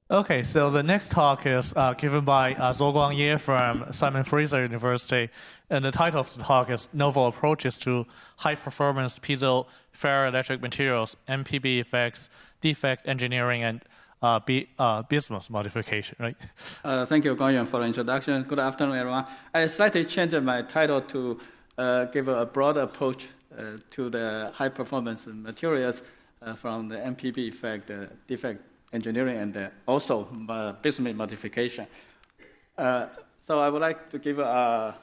Okay, so the next talk is given by Zhuoguang Ye from Simon Fraser University, and the title of the talk is Novel Approaches to High-Performance Piezo Ferroelectric Materials, MPB Effects, Defect Engineering, and Bismuth Modification, right? Thank you, Guangyuan, for the introduction. Good afternoon, everyone. I slightly changed my title to give a broad approach to the high-performance materials from the MPB effect, defect engineering, and also bismuth modification. So I would like to give a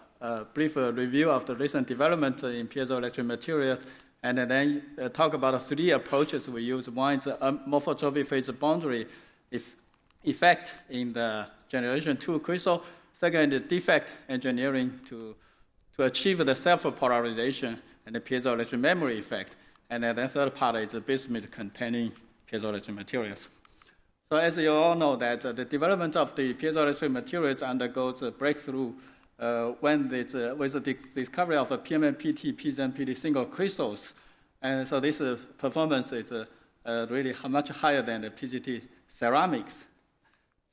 brief review of the recent development in piezoelectric materials, and then talk about 3 approaches we use. One is morphotrophic phase boundary effect in the generation 2 crystal. Second is defect engineering to achieve the self-polarization and the piezoelectric memory effect. And then the third part is the bismuth-containing piezoelectric materials. So as you all know, that the development of the piezoelectric materials undergoes a breakthrough with the discovery of PMMPT, PZMPT single crystals. And so this performance is really much higher than the PZT ceramics.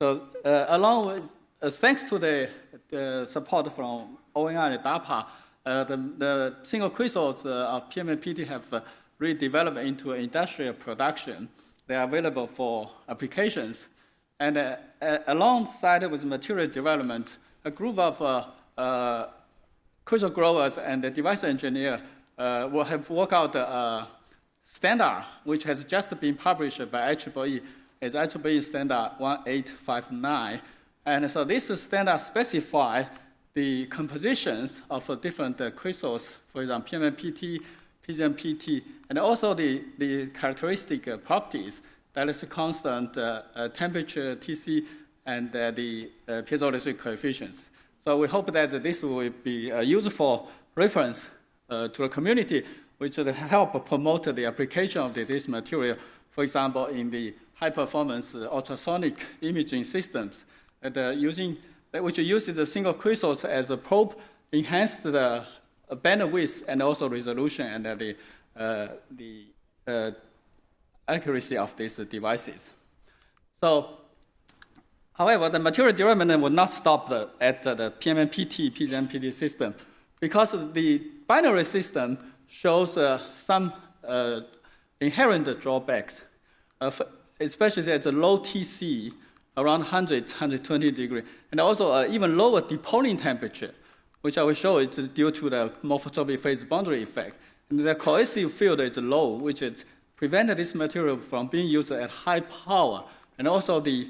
So along with, thanks to the support from ONI and DARPA, the single crystals of PMMPT have really developed into industrial production. They are available for applications. And alongside with material development, a group of crystal growers and the device engineer will have worked out a standard which has just been published by IEEE. It's IEEE standard 1859. And so this standard specifies the compositions of different crystals, for example, PMMPT, PZMPT, and also the characteristic properties, that is constant temperature, TC, and the piezoelectric coefficients. So we hope that this will be a useful reference to the community, which will help promote the application of this material, for example, in the high-performance ultrasonic imaging systems, which uses the single crystals as a probe, enhance the bandwidth and also resolution and the accuracy of these devices. So, however, the material development will not stop at the PMMPT, PZMPT system, because the binary system shows some inherent drawbacks, especially at the low TC, around 100, 120 degrees, and also even lower depolling temperature, which I will show is due to the morphotrophic phase boundary effect. And the cohesive field is low, which is prevented this material from being used at high power. And also the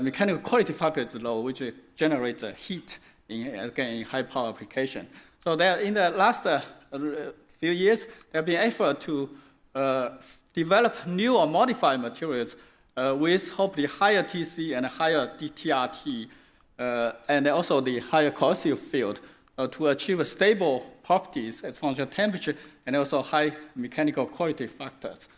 mechanical quality factor is low, which generates heat in high power application. So there, in the last few years, there have been efforts to develop new or modified materials with hopefully higher TC and higher TRT, and also the higher cohesive field to achieve stable properties as function of temperature and also high mechanical quality factors.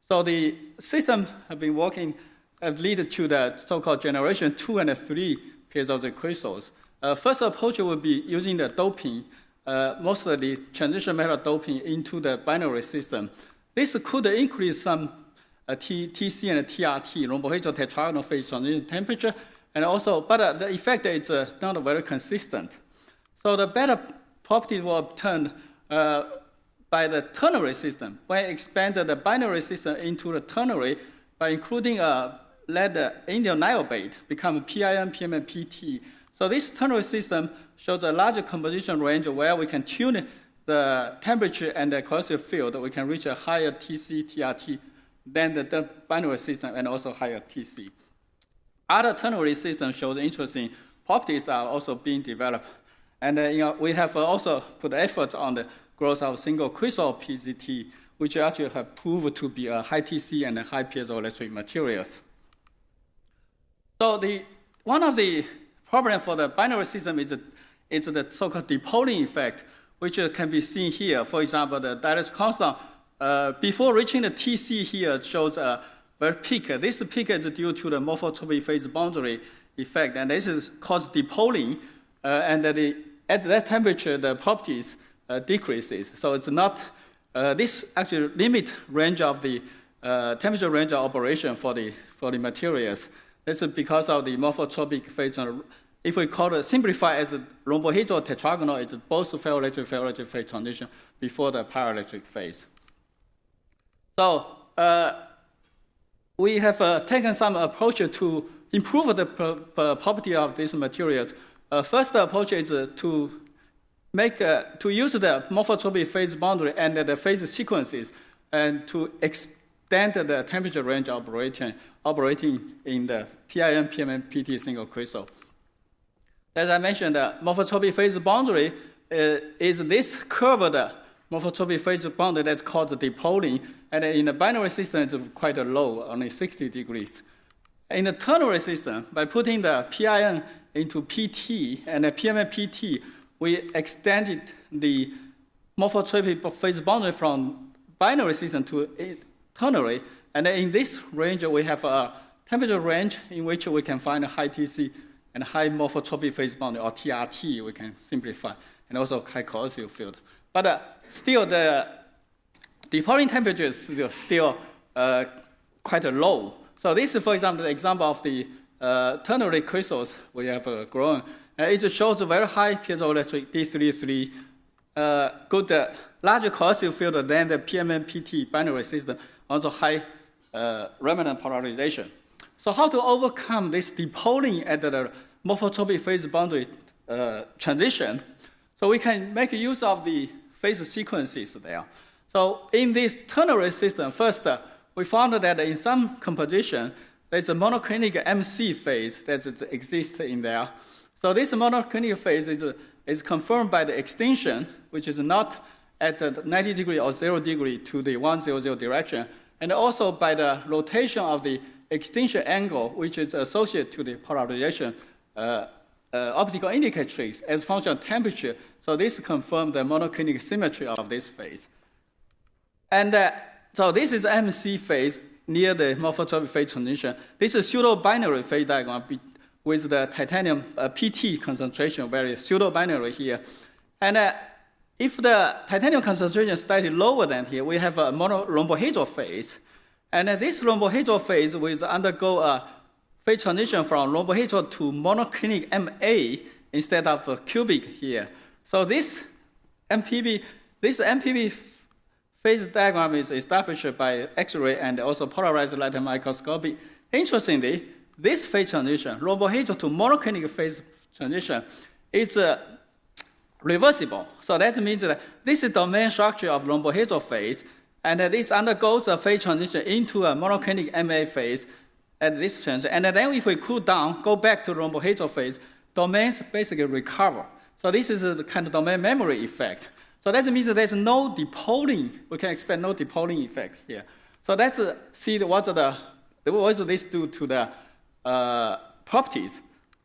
So the system have been working, have led to the so-called generation 2 and 3 piezoelectric crystals. First approach would be using the doping, mostly the transition metal doping into the binary system. This could increase some TC and TRT, rhombohedral tetragonal phase transition temperature, and also, but the effect is not very consistent. So the better properties were obtained by the ternary system. When we expanded the binary system into the ternary by including lead indium niobate, become PIN, PMMPT. So this ternary system shows a larger composition range where we can tune the temperature and the cohesive field. We can reach a higher TC, TRT than the binary system and also higher TC. Other ternary systems show interesting properties are also being developed. And we have also put effort on the growth of single crystal PZT, which actually have proved to be a high TC and high piezoelectric materials. So one of the problems for the binary system is the so-called depolling effect, which can be seen here. For example, the dielectric constant, before reaching the TC here, shows a very peak. This peak is due to the morphotrophic phase boundary effect, and this is caused depolling, and at that temperature, the properties decreases. So it's not, this actually limit range of the temperature range of operation for the materials. This is because of the morphotropic phase. If we call it simplify as a rhombohedral tetragonal, it's both ferroelectric phase transition before the paraelectric phase. So we have taken some approach to improve the property of these materials. First approach is to use the morphotropic phase boundary and the phase sequences and to extend the temperature range operating in the PIN, PMM, PT single crystal. As I mentioned, the morphotropic phase boundary is this curved morphotropic phase boundary that's called the dipoling, and in the binary system it's quite low, only 60 degrees. In the ternary system, by putting the PIN into PT and the PMM PT, we extended the morphotropic phase boundary from binary system to ternary, and in this range we have a temperature range in which we can find a high TC and high morphotropic phase boundary, or TRT, we can simplify, and also high coercive field. But still, the dipoling temperature is still quite low. So this is, for example, the example of the ternary crystals we have grown. It shows a very high piezoelectric D33, good, larger coercive field than the PMM PT binary system, also high remnant polarization. So how to overcome this dipoling at the morphotropic phase boundary transition? So we can make use of the phase sequences there. So in this ternary system, first, we found that in some composition, there's a monoclinic MC phase that exists in there. So this monoclinic phase is confirmed by the extinction, which is not at the 90 degree or 0 degree to the 100 direction, and also by the rotation of the extinction angle, which is associated to the polarization optical indicatrix as function of temperature. So this confirms the monoclinic symmetry of this phase. And so this is MC phase near the morphotropic phase transition. This is pseudo-binary phase diagram with the titanium PT concentration, very pseudo-binary here. And if the titanium concentration is slightly lower than here, we have a monorhombohedral phase. And this rhombohedral phase will undergo a phase transition from rhombohedral to monoclinic MA instead of cubic here. So this MPB phase diagram is established by X-ray and also polarized light microscopy. Interestingly, this phase transition, rhombohedral to monoclinic phase transition, is reversible. So that means that this is the domain structure of rhombohedral phase, and this undergoes a phase transition into a monoclinic MA phase at this transition. And then if we cool down, go back to rhombohedral phase, domains basically recover. So this is a kind of domain memory effect. So that means that there's no dipoling. We can expect no dipoling effect here. So let's see what does this do to the properties.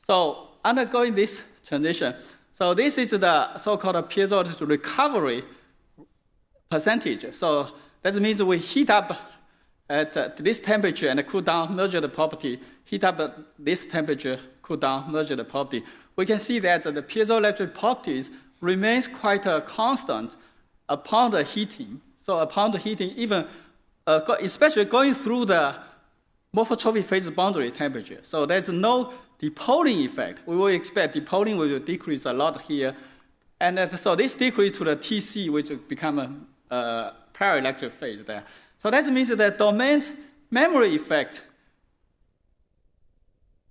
So undergoing this transition, so this is the so-called piezoelectric recovery percentage. So that means we heat up at this temperature and cool down, measure the property, heat up at this temperature, cool down, measure the property. We can see that the piezoelectric properties remains quite constant upon the heating. So upon the heating, even especially going through the morphotropic phase boundary temperature. So there's no dipoling effect. We will expect dipoling will decrease a lot here. And so this decrease to the TC, which will become a paraelectric phase there. So that means that domain's memory effect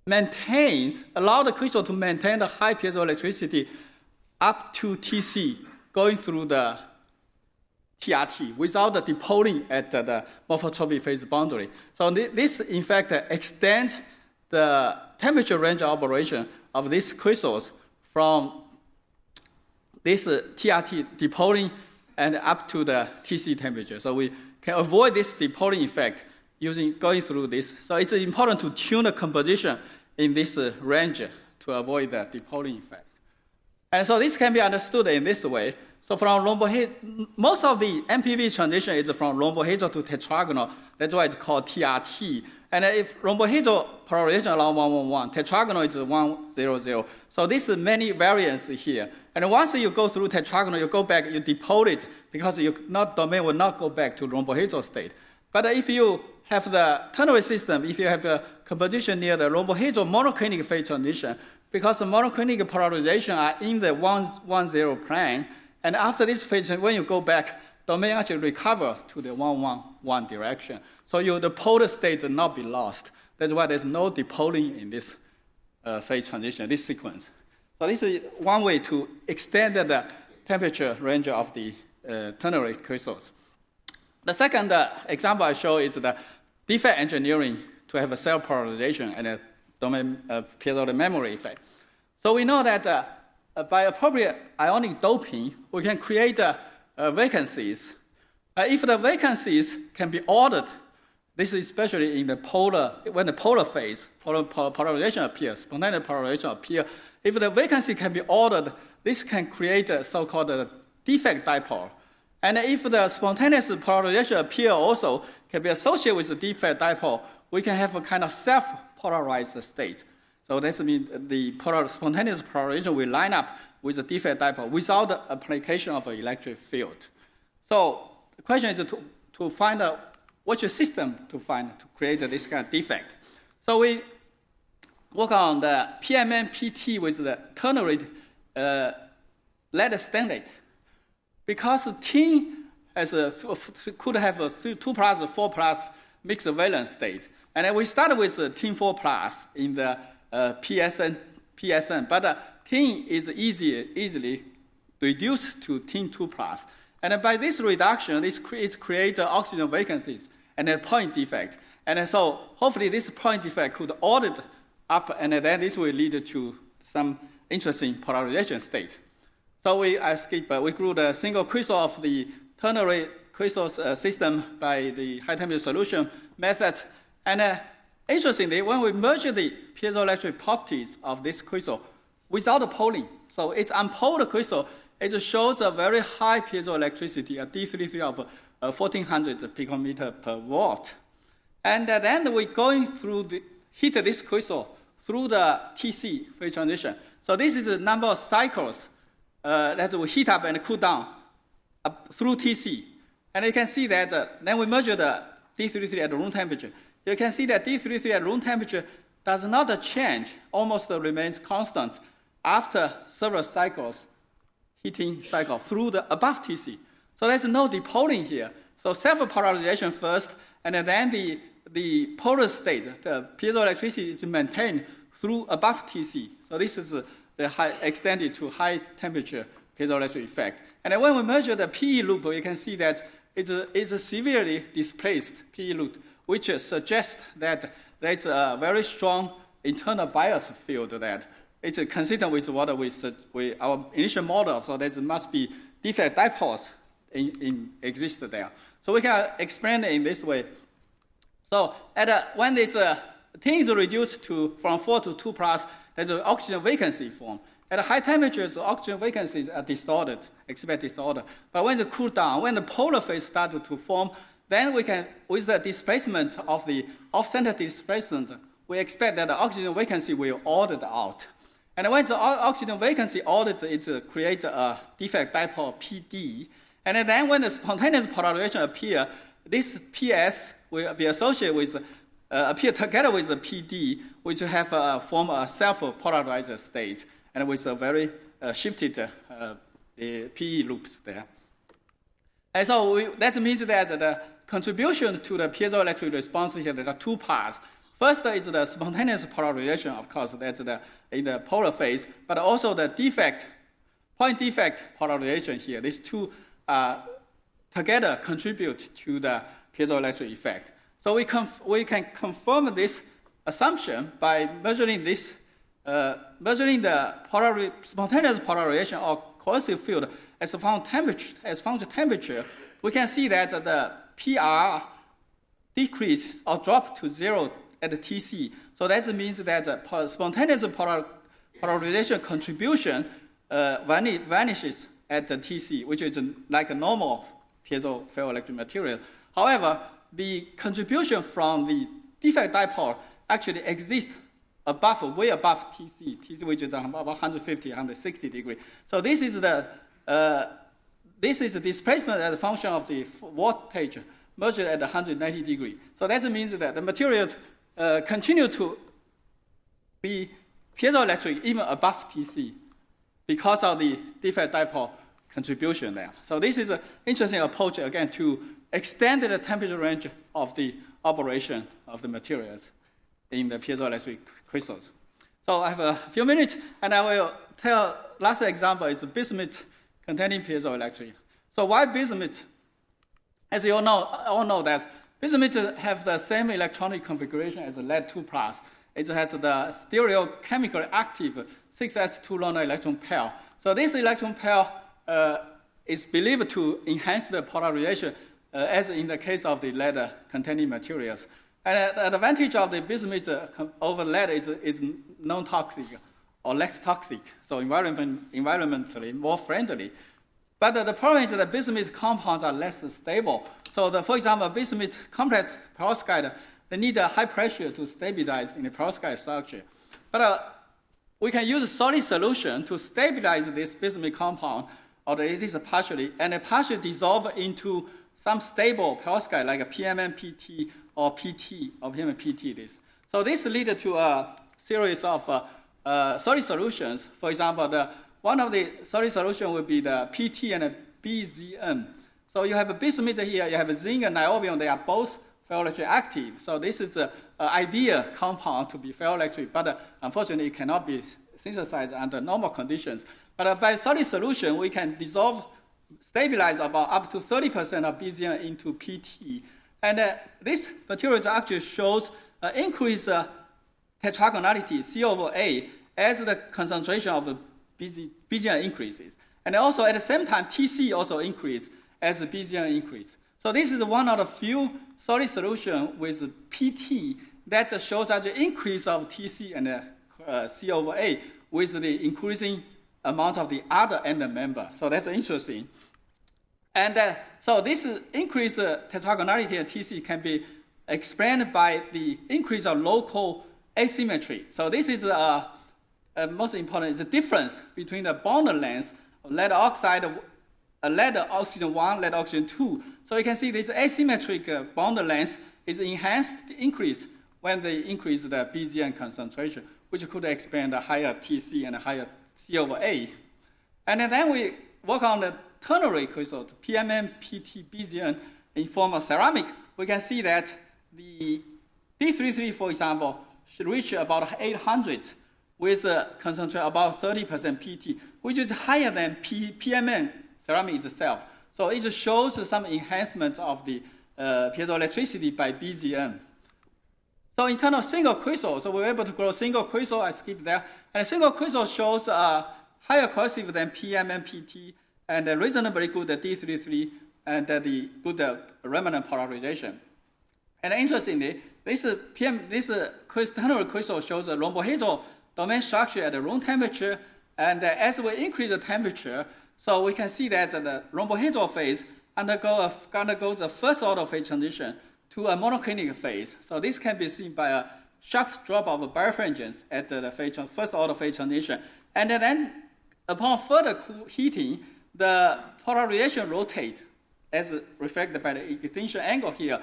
allow the crystal to maintain the high piezoelectricity up to TC going through the TRT without the dipoling at the morphotropic phase boundary. So this, in fact, extends the temperature range of operation of these crystals from this TRT dipoling and up to the TC temperature. So we can avoid this dipoling effect going through this. So it's important to tune the composition in this range to avoid the dipoling effect. And so this can be understood in this way. So from most of the MPB transition is from rhombohedral to tetragonal. That's why it's called TRT. And if rhombohedral polarization along 111, tetragonal is 100. So this is many variants here. And once you go through tetragonal, you go back, you depole it because your domain will not go back to rhombohedral state. But if you have the ternary system, if you have a composition near the rhombohedral monoclinic phase transition, because the monoclinic polarization are in the 1-1-0 plane, and after this phase, when you go back, domain actually recover to the 1-1-1 direction. So the polar state will not be lost. That's why there's no dipoling in this phase transition, this sequence. So this is one way to extend the temperature range of the ternary crystals. The second example I show is the defect engineering to have a cell polarization and a domain piezo memory effect. So we know that by appropriate ionic doping, we can create vacancies. If the vacancies can be ordered, this is especially in the when the polar phase, polarization appears, spontaneous polarization appears. If the vacancy can be ordered, this can create a so-called defect dipole. And if the spontaneous polarization appear also can be associated with the defect dipole, we can have a kind of self-polarized state. So that means the spontaneous polarization will line up with the defect dipole without the application of an electric field. So the question is to find out what's your system to create this kind of defect. So we work on the PMN-PT with the ternary lead standard. Because tin could have a 2+, 4+ mixed valence state. And then we started with tin 4+ in the PSN, but tin is easily reduced to tin 2+. And by this reduction, this creates oxygen vacancies and a point defect. And so hopefully this point defect could audit up, and then this will lead to some interesting polarization state. So we grew the single crystal of the ternary crystal system by the high temperature solution method. And interestingly, when we measure the piezoelectric properties of this crystal without the poling, so it's unpoled crystal, it shows a very high piezoelectricity, a D33 of 1400 picometer per watt. And then we're going through heat this crystal through the TC phase transition. So this is the number of cycles that we heat up and cool down through TC. And you can see that then we measure the D33 at room temperature. You can see that D33 at room temperature does not change, almost remains constant after several cycles, heating cycle through the above TC. So there's no depoling here. So self-polarization first, and then the polar state, the piezoelectricity is maintained through above TC. So this is the extended to high temperature piezoelectric effect. And then when we measure the PE loop, you can see that it's a severely displaced PE loop, which suggests that there's a very strong internal bias field that it's consistent with what our initial model. So there must be defect dipoles exist there. So we can explain it in this way. So when this tin is reduced from 4 to 2+, there's an oxygen vacancy form. At high temperatures, oxygen vacancies are distorted, exhibit disorder. But when it cool down, when the polar phase started to form, then we can, with the displacement of the off-center displacement, we expect that the oxygen vacancy will audit out. And when the oxygen vacancy audits, it creates a defect dipole PD. And then when the spontaneous polarization appears, this PS will be associated with, appear together with the PD, which have form a self-polarized state, and with a very shifted PE loops there. And so that means that the contribution to the piezoelectric response here, there are two parts. First is the spontaneous polarization, of course, that's in the polar phase, but also the point defect polarization here. These two together contribute to the piezoelectric effect. So we can confirm this assumption by measuring this, measuring the spontaneous polarization or coercive field as a function temperature. We can see that the PR decrease or drop to 0 at the TC. So that means that the spontaneous polarization contribution vanishes at the TC, which is like a normal piezo ferroelectric material. However, the contribution from the defect dipole actually exists way above TC, which is about 150, 160 degrees. So this is the displacement as a function of the voltage merged at 190 degrees. So that means that the materials continue to be piezoelectric even above TC because of the defect dipole contribution there. So this is an interesting approach, again, to extend the temperature range of the operation of the materials in the piezoelectric crystals. So I have a few minutes, and I will tell, last example is bismuth containing piezoelectric. So why bismuth? As you all know that bismuth have the same electronic configuration as lead-2+. It has the stereochemically active 6s2 lone electron pair. So this electron pair is believed to enhance the polarization, as in the case of the lead-containing materials. And the advantage of the bismuth over lead is non-toxic or less toxic, so environmentally more friendly. But the problem is that bismuth compounds are less stable. So, for example, bismuth complex perovskite, they need a high pressure to stabilize in the perovskite structure. But we can use a solid solution to stabilize this bismuth compound, or it is partially dissolve into some stable perovskite like a PMMPT or PT or PMMPT. So this leads to a series of solid solutions. For example, one of the solid solutions would be the PT and the BZN. So you have a bismuth here, you have a zinc and niobium. They are both ferroelectric active. So this is an ideal compound to be ferroelectric, but unfortunately it cannot be synthesized under normal conditions. But by solid solution, we can stabilize about up to 30% of BZN into PT. And this material actually shows increased tetragonality, C over A, as the concentration of the BZN increases. And also at the same time, TC also increases as the BZN increases. So this is one of the few solid solutions with PT that shows that the increase of TC and C over A with the increasing amount of the other end member. So that's interesting. And so this increased tetragonality of TC can be explained by the increase of local asymmetry. So this is most important, is the difference between the bond length of lead oxide, lead oxygen 1, lead oxygen 2. So you can see this asymmetric bond length is enhanced, increase when they increase the BZN concentration, which could explain the higher TC and higher C over A. And then we work on the ternary crystals, PMM, PT, BZN, in form of ceramic. We can see that the D33, for example, should reach about 800 with a concentration about 30% PT, which is higher than PMN ceramic itself. So it shows some enhancement of the piezoelectricity by BZN. So in terms of single crystal, so we're able to grow single crystal, I skipped there. And a single crystal shows higher cohesive than PMN, PT, and reasonably good D33, and the good remnant polarization. And interestingly, this ternary crystal shows a rhombohedral domain structure at the room temperature, and as we increase the temperature, so we can see that the rhombohedral phase undergoes a first order phase transition to a monoclinic phase. So this can be seen by a sharp drop of birefringence at the first order phase transition. And then upon further heating, the polarization rotates as reflected by the extinction angle here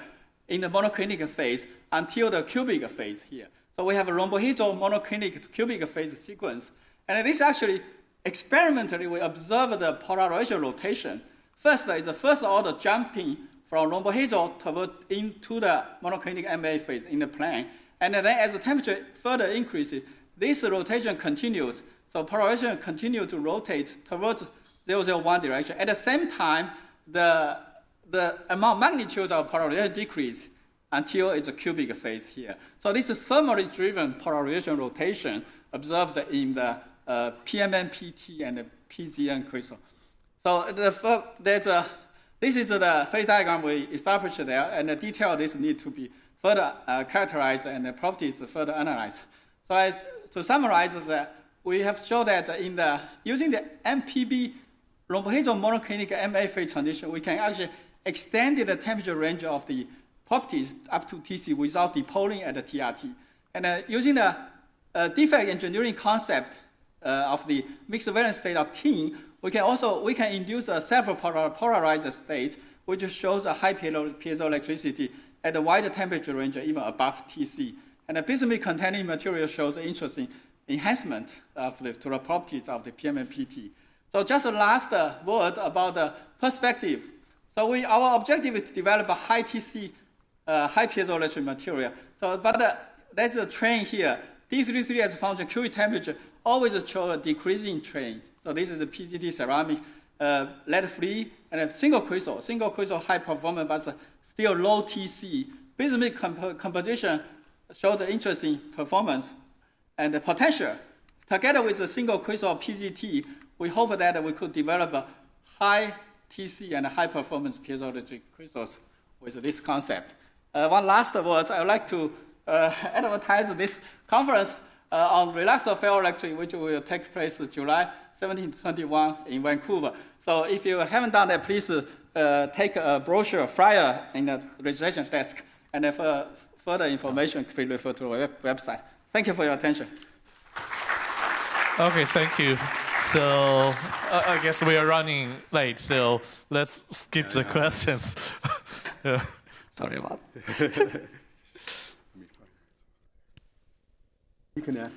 in the monoclinic phase until the cubic phase here. So we have a rhombohedral monoclinic to cubic phase sequence. And this actually, experimentally, we observe the polarization rotation. First is the first order jumping from rhombohedral into the monoclinic MA phase in the plane. And then as the temperature further increases, this rotation continues. So polarization continues to rotate towards 001 direction. At the same time, the amount magnitude of polarization decreases until it's a cubic phase here. So this is thermally driven polarization rotation observed in the PMN, PT, and the PZN crystal. So this is the phase diagram we established there, and the detail of this need to be further characterized and the properties further analyzed. So to summarize, we have shown that using the MPB rhombohedral monoclinic MA phase transition, we can actually extend the temperature range of the properties up to TC without depoling at the TRT. And using the defect engineering concept of the mixed valence state of tin, we can induce a several polarized state which shows a high piezoelectricity at a wide temperature range, even above Tc. And the bismuth-containing material shows interesting enhancement to the properties of the PMMPT. So just the last word about the perspective. So our objective is to develop a high Tc, high piezoelectric material. So, but there's a trend here. D33 as a function, QE temperature always show a decreasing trend. So this is a PCT ceramic, lead-free, and a single crystal high performance, but still low Tc. Bismuth composition shows interesting performance and the potential. Together with the single crystal PZT, we hope that we could develop a high Tc and high performance piezoelectric crystals with this concept. One last word, I would like to advertise this conference on relaxer ferroelectric, which will take place July 17 to 21 in Vancouver. So if you haven't done that, please take a brochure, flyer in the registration desk, and if further information, please refer to our website. Thank you for your attention. Okay, thank you. So I guess we are running late, so let's skip the questions. Yeah. Sorry about You can ask.